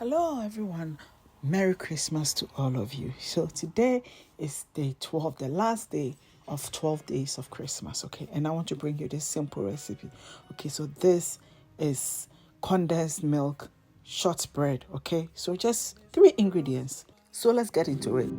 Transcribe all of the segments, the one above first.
Hello everyone, Merry Christmas to all of you. So today is day 12, the last day of 12 days of Christmas, okay? And I want to bring you this simple recipe. Okay, so this is condensed milk shortbread, okay? So just 3 ingredients. So let's get into it.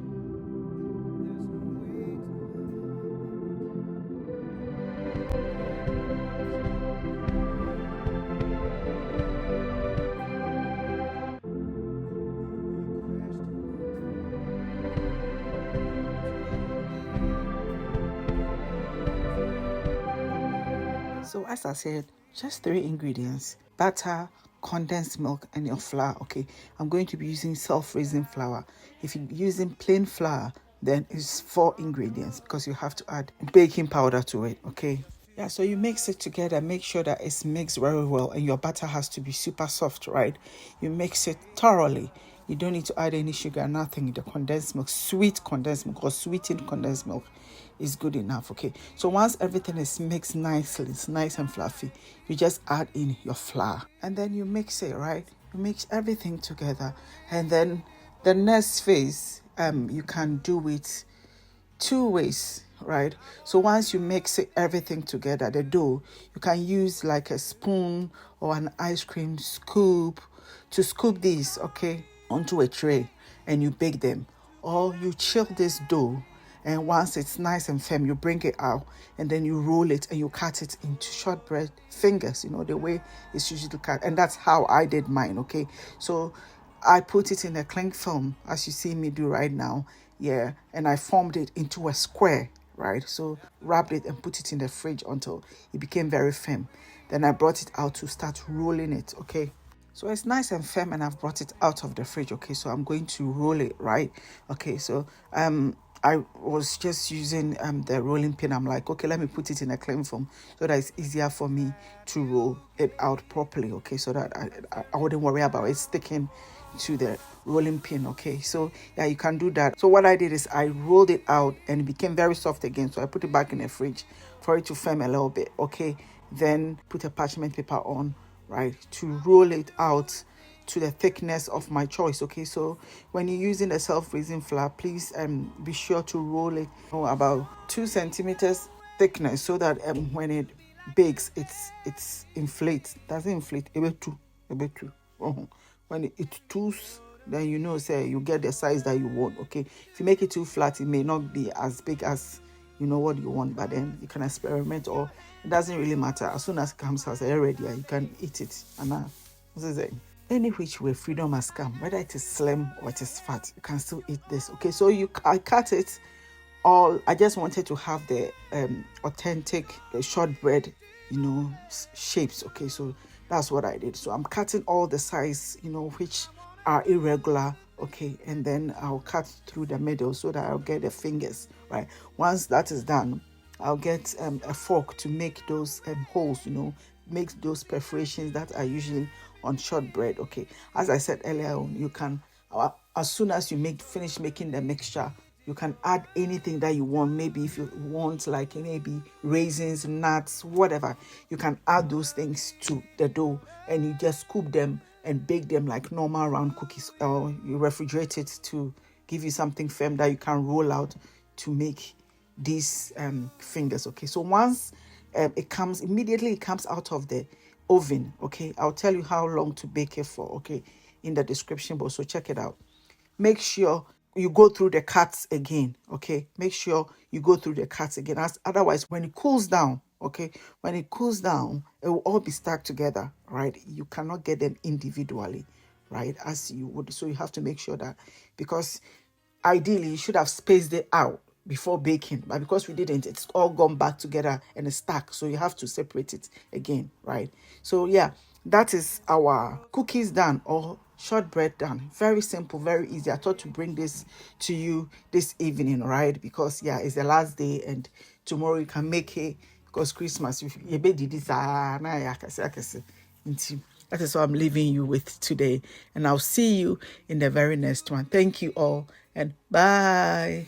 So as I said, just 3 ingredients: butter, condensed milk, and your flour. Okay, I'm going to be using self-raising flour. If you're using plain flour, then it's 4 ingredients because you have to add baking powder to it. Okay. Yeah, so you mix it together, make sure that it's mixed very well, and your butter has to be super soft, right? You mix it thoroughly. You don't need to add any sugar, nothing. The condensed milk, sweet condensed milk or sweetened condensed milk is good enough, okay? So once everything is mixed nicely, it's nice and fluffy, you just add in your flour. And then you mix it, right? You mix everything together. And then the next phase, you can do it 2 ways, right? So once you mix everything together, the dough, you can use like a spoon or an ice cream scoop to scoop these, okay, onto a tray, and you bake them. Or you chill this dough, and once it's nice and firm, you bring it out and then you roll it and you cut it into shortbread fingers, the way it's usually cut. And that's how I did mine, okay? So I put it in a cling film, as you see me do right now. Yeah, and I formed it into a square, right? So wrapped it and put it in the fridge until it became very firm. Then I brought it out to start rolling it, okay? So it's nice and firm and I've brought it out of the fridge, okay? So I'm going to roll it, right? Okay, so I was just using the rolling pin. I'm like, okay, let me put it in a cling film so that it's easier for me to roll it out properly, okay? So that I wouldn't worry about it sticking to the rolling pin, okay? So yeah, you can do that. So what I did is I rolled it out and it became very soft again. So I put it back in the fridge for it to firm a little bit, okay? Then put a parchment paper on, right, to roll it out to the thickness of my choice, okay? So when you're using a self-raising flour, please be sure to roll it about 2 centimeters thickness, so that when it bakes, it's inflates. Doesn't inflate a bit too. When it tools, then say you get the size that you want, okay? If you make it too flat, it may not be as big as what you want, but then you can experiment, or it doesn't really matter. As soon as it comes out already, you can eat it. And what's it saying? Any which way freedom has come, whether it is slim or it is fat, you can still eat this, okay? So I cut it all. I just wanted to have the authentic shortbread shapes, okay? So that's what I did. So I'm cutting all the sides which are irregular, okay? And then I'll cut through the middle so that I'll get the fingers, right? Once that is done, I'll get a fork to make those holes, make those perforations that are usually on shortbread, okay? As I said earlier on, you can, as soon as you finish making the mixture, you can add anything that you want. Maybe if you want like maybe raisins, nuts, whatever, you can add those things to the dough, and you just scoop them and bake them like normal round cookies, or you refrigerate it to give you something firm that you can roll out to make these fingers, okay? So once it comes out of the oven, okay, I'll tell you how long to bake it for, okay, in the description box, so check it out. Make sure you go through the cuts again, okay? Make sure you go through the cuts again, otherwise when it cools down, okay, when it cools down, it will all be stuck together, right? You cannot get them individually, right, as you would. So you have to make sure that, because ideally you should have spaced it out before baking, but because we didn't, it's all gone back together and it's stuck, so you have to separate it again, right? So yeah, that is our cookies done, or shortbread done. Very simple, very easy. I thought to bring this to you this evening, right? Because yeah, it's the last day and tomorrow you can make it, because Christmas you be this that is what I'm leaving you with today, and I'll see you in the very next one. Thank you all, and bye.